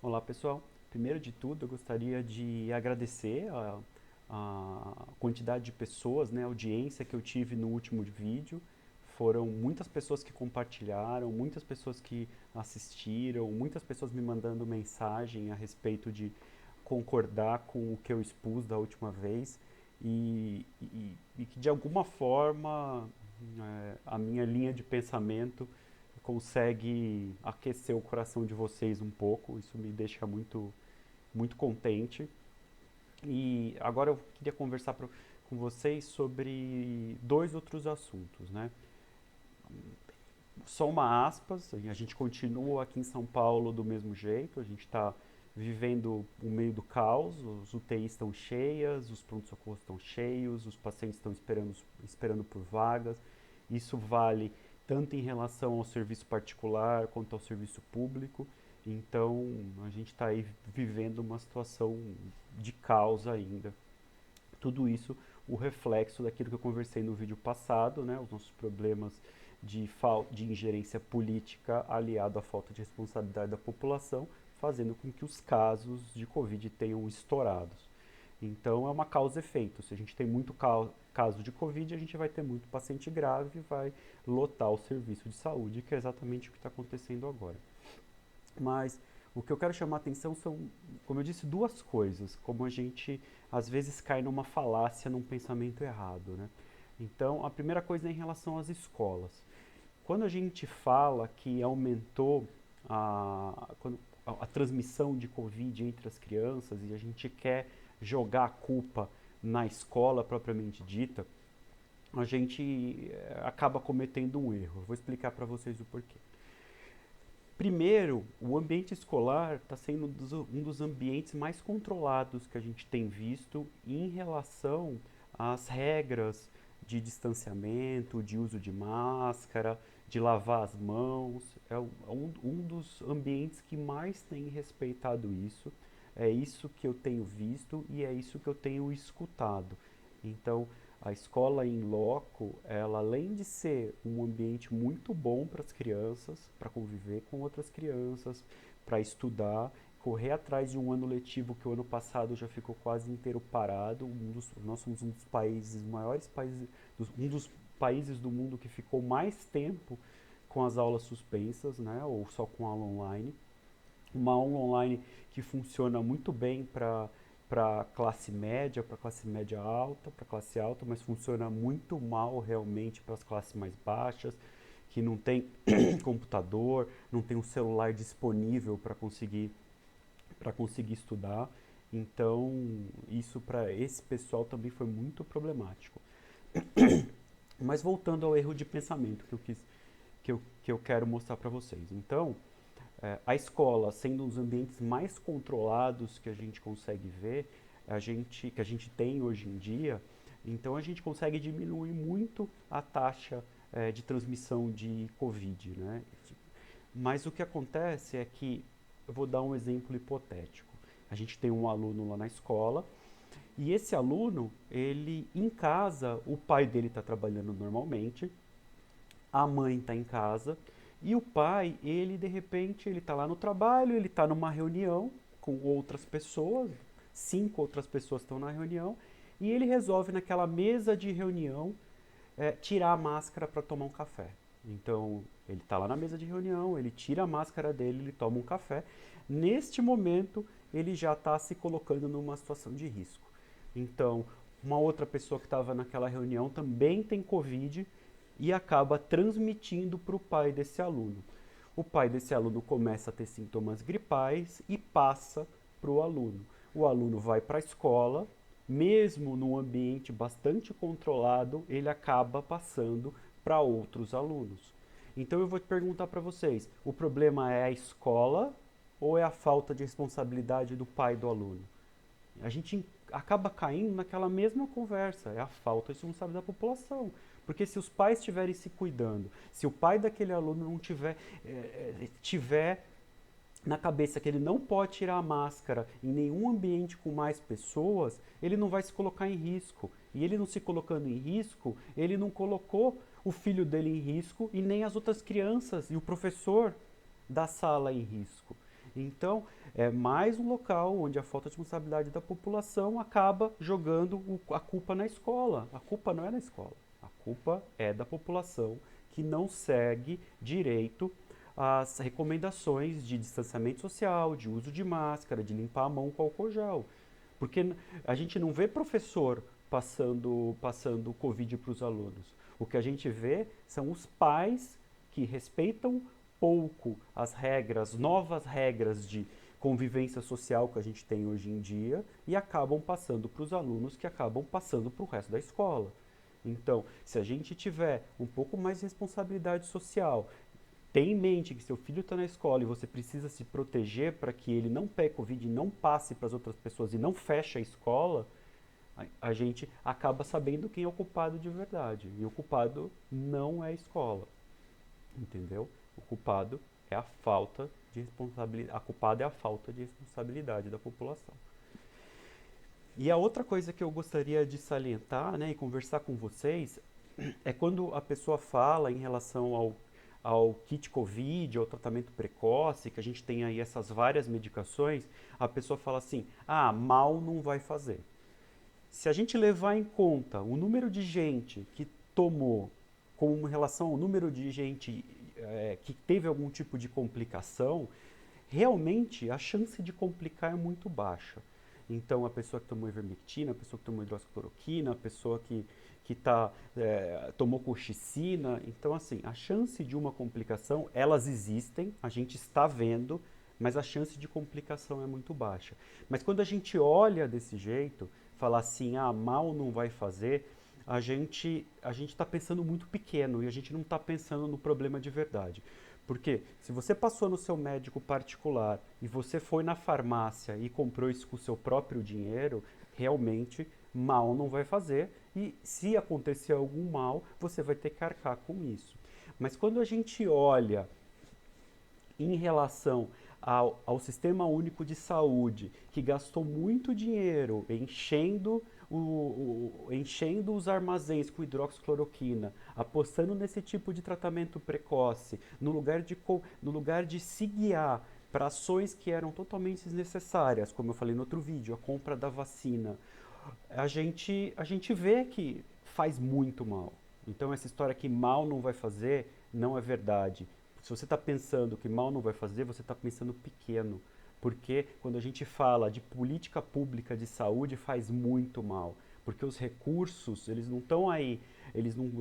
Olá pessoal, primeiro de tudo eu gostaria de agradecer a quantidade de pessoas, né, a audiência que eu tive no último vídeo. Foram muitas pessoas que compartilharam, muitas pessoas que assistiram, muitas pessoas me mandando mensagem a respeito de concordar com o que eu expus da última vez e que de alguma forma a minha linha de pensamento consegue aquecer o coração de vocês um pouco. Isso me deixa muito contente. E agora eu queria conversar com vocês sobre dois outros assuntos, né? Só uma aspas, a gente continua aqui em São Paulo do mesmo jeito, a gente está vivendo o meio do caos, os UTIs estão cheias, os pronto-socorros estão cheios, os pacientes estão esperando por vagas. Isso vale tanto em relação ao serviço particular quanto ao serviço público. Então, a gente está aí vivendo uma situação de caos ainda. Tudo isso o reflexo daquilo que eu conversei no vídeo passado, né, os nossos problemas de ingerência política aliado à falta de responsabilidade da população, fazendo com que os casos de Covid tenham estourado. Então é uma causa e efeito. Se a gente tem muito caso de Covid, a gente vai ter muito paciente grave e vai lotar o serviço de saúde, que é exatamente o que está acontecendo agora. Mas o que eu quero chamar a atenção são, como eu disse, duas coisas, como a gente às vezes cai numa falácia, num pensamento errado, né? Então, a primeira coisa é em relação às escolas. Quando a gente fala que aumentou a transmissão de Covid entre as crianças e a gente quer jogar a culpa na escola propriamente dita, a gente acaba cometendo um erro. Eu vou explicar para vocês o porquê. Primeiro, o ambiente escolar está sendo um dos ambientes mais controlados que a gente tem visto em relação às regras de distanciamento, de uso de máscara, de lavar as mãos. É um dos ambientes que mais tem respeitado isso. É isso que eu tenho visto e é isso que eu tenho escutado. Então, a escola em loco, ela além de ser um ambiente muito bom para as crianças, para conviver com outras crianças, para estudar, correr atrás de um ano letivo que o ano passado já ficou quase inteiro parado. Nós somos um dos países, maiores países, um dos países do mundo que ficou mais tempo com as aulas suspensas, né, ou só com aula online. Uma aula online que funciona muito bem para classe média alta, para classe alta, mas funciona muito mal realmente para as classes mais baixas, que não tem computador, não tem um celular disponível para conseguir estudar. Então, isso para esse pessoal também foi muito problemático. Mas voltando ao erro de pensamento que eu quero mostrar para vocês. Então, a escola, sendo um dos ambientes mais controlados que a gente consegue ver, que a gente tem hoje em dia, então a gente consegue diminuir muito a taxa de transmissão de Covid, né? Mas o que acontece é que, eu vou dar um exemplo hipotético. A gente tem um aluno lá na escola e esse aluno, ele em casa, o pai dele está trabalhando normalmente, a mãe está em casa e o pai, ele de repente, ele está lá no trabalho, ele está numa reunião com outras pessoas, 5 outras pessoas estão na reunião, e ele resolve naquela mesa de reunião tirar a máscara para tomar um café. Então, ele está lá na mesa de reunião, ele tira a máscara dele, ele toma um café. Neste momento, ele já está se colocando numa situação de risco. Então, uma outra pessoa que estava naquela reunião também tem Covid e acaba transmitindo para o pai desse aluno. O pai desse aluno começa a ter sintomas gripais e passa para o aluno. O aluno vai para a escola, mesmo num ambiente bastante controlado, ele acaba passando para outros alunos. Então eu vou te perguntar para vocês: o problema é a escola ou é a falta de responsabilidade do pai do aluno? A gente acaba caindo naquela mesma conversa, é a falta de responsabilidade da população. Porque se os pais estiverem se cuidando, se o pai daquele aluno não tiver na cabeça que ele não pode tirar a máscara em nenhum ambiente com mais pessoas, ele não vai se colocar em risco. E ele não se colocando em risco, ele não colocou o filho dele em risco e nem as outras crianças e o professor da sala em risco. Então, é mais um local onde a falta de responsabilidade da população acaba jogando a culpa na escola. A culpa não é na escola, a culpa é da população que não segue direito as recomendações de distanciamento social, de uso de máscara, de limpar a mão com álcool gel. Porque a gente não vê professor passando Covid para os alunos. O que a gente vê são os pais que respeitam pouco as regras, novas regras de convivência social que a gente tem hoje em dia e acabam passando para os alunos que acabam passando para o resto da escola. Então, se a gente tiver um pouco mais de responsabilidade social, tem em mente que seu filho está na escola e você precisa se proteger para que ele não pegue Covid e não passe para as outras pessoas e não feche a escola, a gente acaba sabendo quem é o culpado de verdade. E o culpado não é a escola, entendeu? O culpado é a falta de responsabilidade. A culpada é a falta de responsabilidade da população. E a outra coisa que eu gostaria de salientar, né, e conversar com vocês é quando a pessoa fala em relação ao kit COVID, ao tratamento precoce, que a gente tem aí essas várias medicações, a pessoa fala assim: ah, mal não vai fazer. Se a gente levar em conta o número de gente que tomou com relação ao número de gente que teve algum tipo de complicação, realmente a chance de complicar é muito baixa. Então, a pessoa que tomou ivermectina, a pessoa que tomou hidroxicloroquina, a pessoa que tomou colchicina. Então, assim, a chance de uma complicação, elas existem, a gente está vendo, mas a chance de complicação é muito baixa. Mas quando a gente olha desse jeito, falar assim, ah, mal não vai fazer, a gente está pensando muito pequeno e a gente não está pensando no problema de verdade. Porque se você passou no seu médico particular e você foi na farmácia e comprou isso com o seu próprio dinheiro, realmente mal não vai fazer. E se acontecer algum mal, você vai ter que arcar com isso. Mas quando a gente olha em relação ao Sistema Único de Saúde, que gastou muito dinheiro enchendo os armazéns com hidroxicloroquina, apostando nesse tipo de tratamento precoce, no lugar de se guiar para ações que eram totalmente desnecessárias, como eu falei no outro vídeo, a compra da vacina, a gente vê que faz muito mal. Então essa história que mal não vai fazer não é verdade. Se você está pensando que mal não vai fazer, você está pensando pequeno. Porque quando a gente fala de política pública de saúde, faz muito mal. Porque os recursos, eles não estão aí, eles não,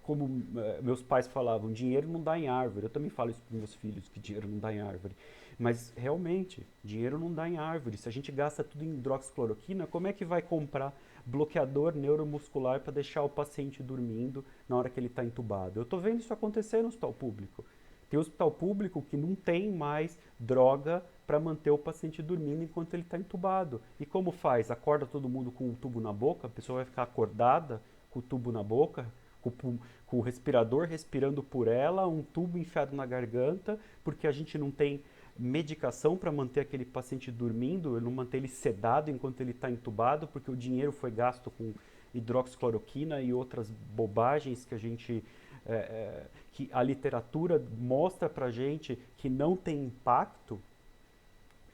como meus pais falavam, dinheiro não dá em árvore. Eu também falo isso para meus filhos, que dinheiro não dá em árvore. Mas realmente, dinheiro não dá em árvore. Se a gente gasta tudo em hidroxicloroquina, como é que vai comprar bloqueador neuromuscular para deixar o paciente dormindo na hora que ele está entubado? Eu estou vendo isso acontecer no hospital público. Tem hospital público que não tem mais droga para manter o paciente dormindo enquanto ele está entubado. E como faz? Acorda todo mundo com o tubo na boca, a pessoa vai ficar acordada com o tubo na boca, com o respirador respirando por ela, um tubo enfiado na garganta, porque a gente não tem medicação para manter aquele paciente dormindo, não manter ele sedado enquanto ele está entubado, porque o dinheiro foi gasto com hidroxicloroquina e outras bobagens que a gente que a literatura mostra pra gente que não tem impacto.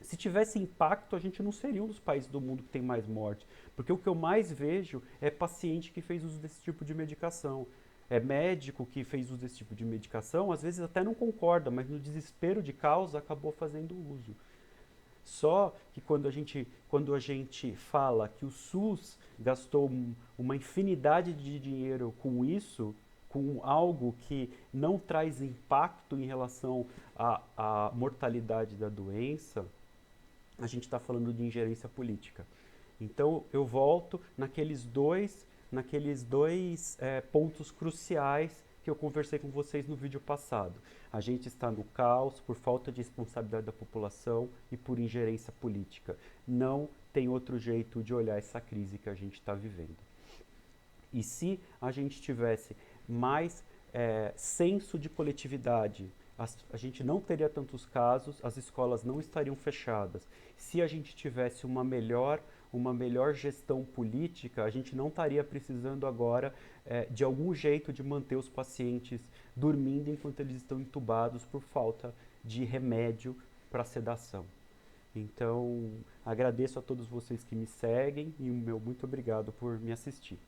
Se tivesse impacto, a gente não seria um dos países do mundo que tem mais morte. Porque o que eu mais vejo é paciente que fez uso desse tipo de medicação. É médico que fez uso desse tipo de medicação, às vezes até não concorda, mas no desespero de causa acabou fazendo uso. Só que quando a gente fala que o SUS gastou uma infinidade de dinheiro com isso, com algo que não traz impacto em relação à mortalidade da doença, a gente está falando de ingerência política. Então eu volto naqueles dois pontos cruciais que eu conversei com vocês no vídeo passado. A gente está no caos por falta de responsabilidade da população e por ingerência política. Não tem outro jeito de olhar essa crise que a gente está vivendo. E se a gente tivesse mais senso de coletividade, a gente não teria tantos casos, as escolas não estariam fechadas. Se a gente tivesse uma melhor gestão política, a gente não estaria precisando agora de algum jeito de manter os pacientes dormindo enquanto eles estão entubados por falta de remédio para sedação. Então, agradeço a todos vocês que me seguem e o meu muito obrigado por me assistir.